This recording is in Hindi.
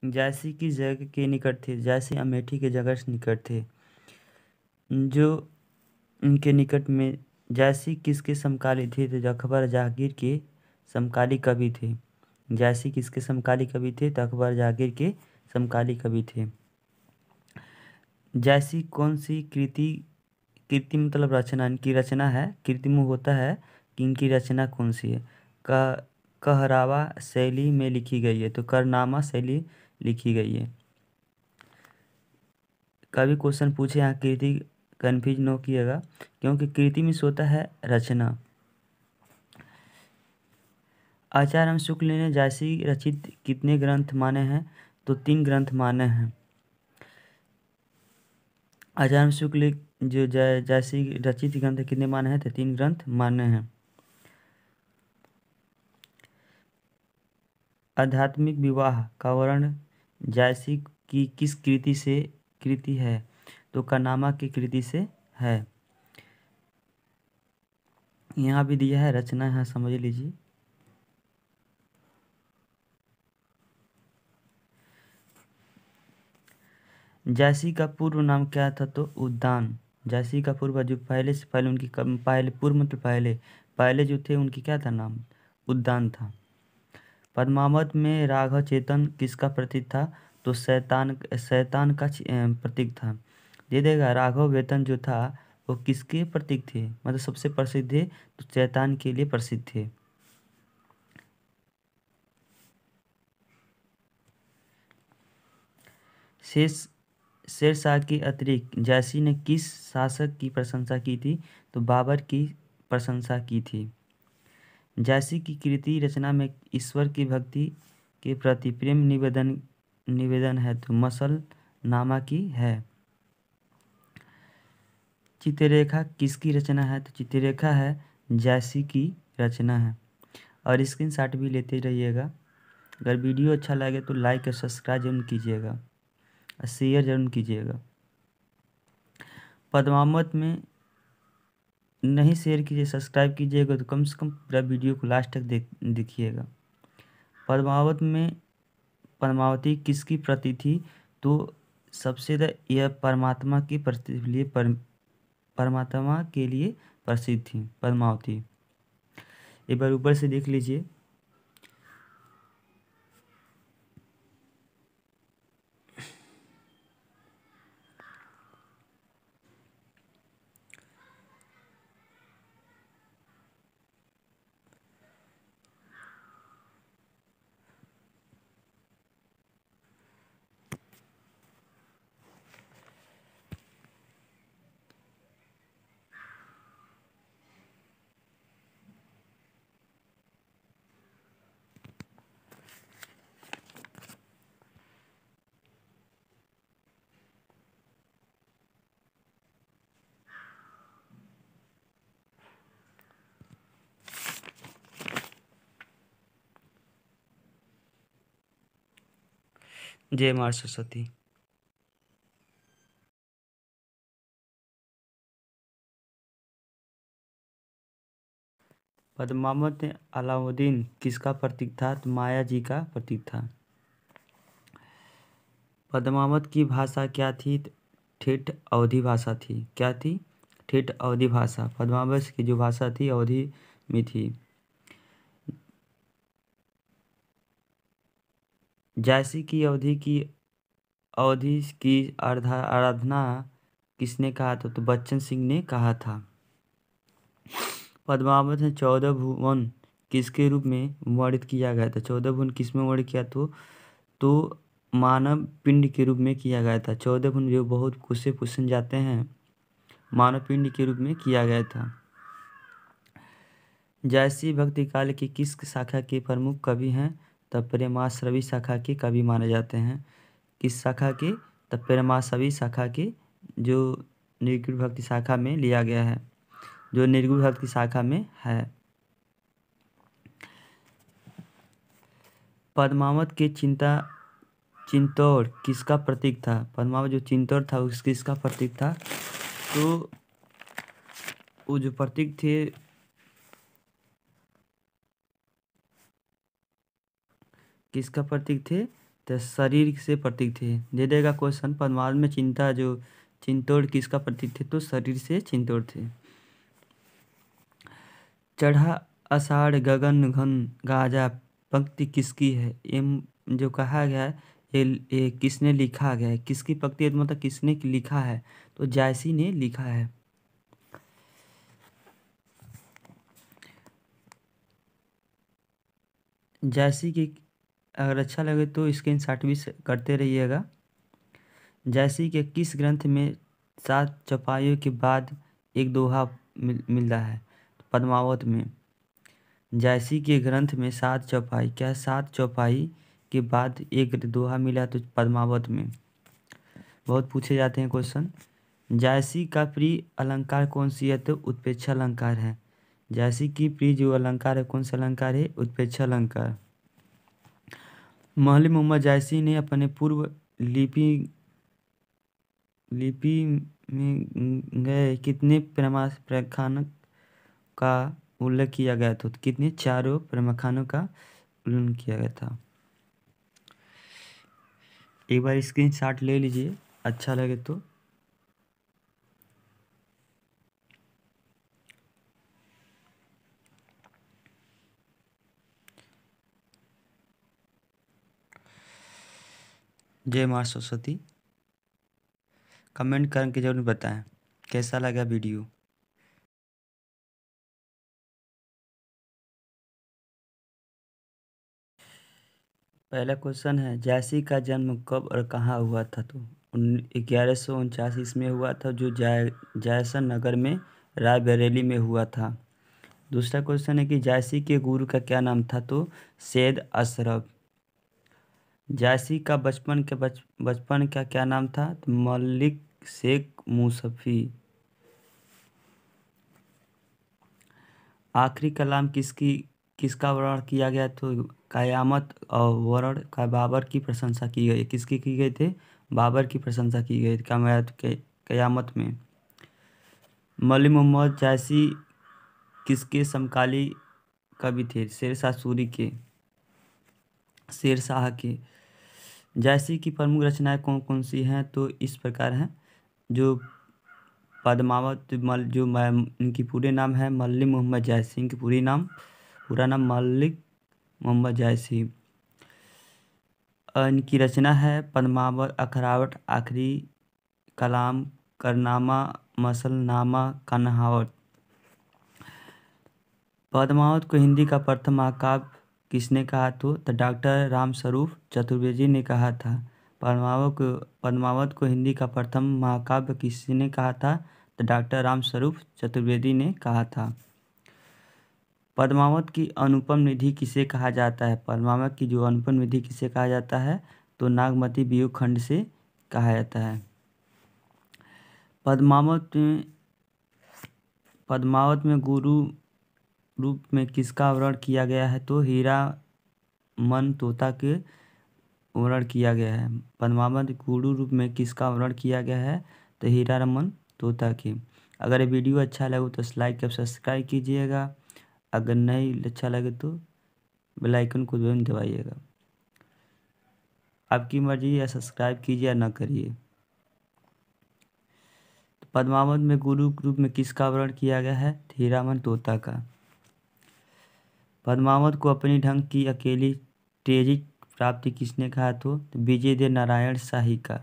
जैसी की जगह के निकट थे, जैसी अमेठी के जगह से निकट थे, जो उनके निकट में जैसी किसके समकाली थे, तो अकबर जहांगीर के समकाली कवि थे। जैसी किसके समकाली कवि थे, तो अकबर जहांगीर के समकाली कवि थे। जैसी कौन सी कृति, कृति मतलब रचना, इनकी रचना है, कृति में होता है कि इनकी रचना कौन सी है। कहरावा शैली में लिखी गई है, तो करनामा शैली लिखी गई है। कभी क्वेश्चन पूछे यहाँ कृति, कन्फ्यूज न किएगा, क्योंकि कृति में होता है रचना। आचार्य एवं शुक्ल ने जैसी रचित कितने ग्रंथ माने हैं, तो 3 ग्रंथ माने हैं। आचार्य एवं शुक्ल जो जैसी रचित ग्रंथ कितने माने हैं, तो 3 ग्रंथ माने हैं। आध्यात्मिक विवाह का वर्णन जैसी की किस कृति से कृति है, तो करनामा की कृति से है। यहाँ भी दिया है रचना, यहाँ समझ लीजिए। जैसी का पूर्व नाम क्या था, तो उद्यान। जैसी का पूर्व जो पहले से पहले उनकी पहले पूर्व मतलब पहले पहले जो थे उनकी क्या था नाम, उद्यान था। पद्मावत में राघव चेतन किसका प्रतीक था, तो शैतान शैतान का प्रतीक था। दे देगा राघव वेतन जो था वो किसके प्रतीक थे, मतलब सबसे प्रसिद्ध थे, तो शैतान के लिए प्रसिद्ध थे। शेष शेरशाह के अतिरिक्त जैसी ने किस शासक की प्रशंसा की थी, तो बाबर की प्रशंसा की थी। जैसी की कृति रचना में ईश्वर की भक्ति के प्रति प्रेम निवेदन है, तो मसल नामा की है। चित्ररेखा किसकी रचना है, तो चित्ररेखा है जैसी की रचना है। और स्क्रीनशॉट भी लेते रहिएगा। अगर वीडियो अच्छा लगे तो लाइक और सब्सक्राइब जरूर कीजिएगा और शेयर जरूर कीजिएगा। पद्मावत में नहीं शेयर कीजिए, सब्सक्राइब कीजिएगा तो कम से कम पूरा वीडियो को लास्ट तक देखिएगा। पद्मावत में पद्मावती किसकी प्रति थी, तो सबसे ज़्यादा यह परमात्मा की परमात्मा के लिए प्रसिद्ध थी पद्मावती। एक बार ऊपर से देख लीजिए। जय मां सरस्वती। पद्मावत अलाउद्दीन किसका प्रतीक था, तो माया जी का प्रतीक था। पद्मावत की भाषा क्या थी, ठेठ अवधी भाषा थी। क्या थी, ठेठ अवधी भाषा। पद्मावत की जो भाषा थी अवधी में थी। जैसी की अवधि की आराधना किसने कहा था, तो बच्चन सिंह ने कहा था। पद्मावत ने 14 भुवन किसके रूप में वर्णित किया गया था। 14 भुवन किस में वर्णित किया तो मानव पिंड के रूप में किया गया था। 14 भुवन जो बहुत क्वेश्चन जाते हैं, मानव पिंड के रूप में किया गया था। जैसी भक्ति काल की किस शाखा के प्रमुख कवि हैं, तब प्रेमाश्रवी शाखा के कवि माने जाते हैं। किस शाखा के, तब प्रेमाश्रवी शाखा के, जो निर्गुण भक्ति शाखा में लिया गया है, जो निर्गुण भक्ति शाखा में है। पद्मावत के चिंतौर किसका प्रतीक था। पद्मावत जो चिंतौर था उस किसका प्रतीक था, तो वो जो प्रतीक थे, किसका प्रतीक थे, तो शरीर से प्रतीक थे। दे देगा क्वेश्चन, पद्मावत में चिंता जो चिंतोड़ किसका प्रतीक थे? तो शरीर से चिंतोड़ थे। चढ़ा आषाढ़ गगन घन गाजा पंक्ति किसकी है? ये जो कहा गया है ये किसने लिखा गया है? किसकी पंक्ति है मतलब किसने लिखा है? तो जायसी ने लिखा है। जायसी की अगर अच्छा लगे तो स्क्रीनशॉट भी करते रहिएगा। जायसी के किस ग्रंथ में 7 चौपाइयों के बाद एक दोहा मिल रहा है? तो पद्मावत में। जायसी के ग्रंथ में 7 चौपाई, क्या 7 चौपाई के बाद एक दोहा मिला? तो पद्मावत में। बहुत पूछे जाते हैं क्वेश्चन। जायसी का प्रिय अलंकार कौन सी है? तो उत्प्रेक्षा अलंकार है। जायसी की प्रिय जो अलंकार है कौन सा अलंकार है? उत्प्रेक्षा अलंकार। महली मोहम्मद जायसी ने अपने पूर्व लिपि में गए कितने प्रमाखानों का उल्लेख किया गया था? तो कितने? 4 प्रमाखानों का उल्लेख किया गया था। एक बार स्क्रीनशॉट ले लीजिए, अच्छा लगे तो। जय मां सरस्वती। कमेंट करके जरूर बताएं कैसा लगा वीडियो। पहला क्वेश्चन है, जायसी का जन्म कब और कहाँ हुआ था? तो 1149 ईस्वी में हुआ था, जो जायसन नगर में रायबरेली में हुआ था। दूसरा क्वेश्चन है कि जायसी के गुरु का क्या नाम था? तो सैयद अशरफ। जायसी का बचपन का क्या नाम था? तो मलिक शेख मूसफी। आखिरी कलाम किसका वर्णन किया गया? तो कयामत और वर्णन का बाबर की प्रशंसा की गई। किसकी की गई थे? बाबर की प्रशंसा की गई कयामत में। मौलवी मोहम्मद जायसी किसके समकाली कवि थे? शेरशाह सूरी के। शेरशाह के। जायसी की प्रमुख रचनाएं कौन कौन सी हैं? तो इस प्रकार हैं। जो पद्मावत इनकी पूरे नाम है मल्लिक मोहम्मद जायसी। इनकी पूरा नाम मल्लिक मोहम्मद जायसी। इनकी रचना है पद्मावत, अखरावट, आखिरी कलाम, करनामा, मसलनामा, कन्हावत। पद्मावत को हिंदी का प्रथम महाकाव्य किसने कहा? तो डॉक्टर रामस्वरूप चतुर्वेदी ने कहा था। पद्मावत को हिंदी का प्रथम महाकाव्य किसने कहा था? तो डॉक्टर रामस्वरूप चतुर्वेदी ने कहा था। पद्मावत की अनुपम निधि किसे कहा जाता है? पद्मावत की जो अनुपम निधि किसे कहा जाता है? तो नागमती वियोग खंड से कहा जाता है। पद्मावत में गुरु रूप में किसका वर्णन किया गया है? तो हीरामन तोता के वर्णन किया गया है। पद्मावत गुरु रूप में किसका वर्णन किया गया है? तो हीरामन तोता के। अगर ये वीडियो अच्छा लगे तो लाइक और सब्सक्राइब कीजिएगा। अगर नहीं अच्छा लगे तो बेल आइकन को जरूर दबाइएगा। आपकी मर्जी, या सब्सक्राइब कीजिए या ना करिए। तो पद्मावत में गुरु रूप में किसका वर्णन किया गया है? हीरामन तोता का। पद्मावत को अपनी ढंग की अकेली तेजी प्राप्ति किसने कहा? तो विजयदेव नारायण शाही का।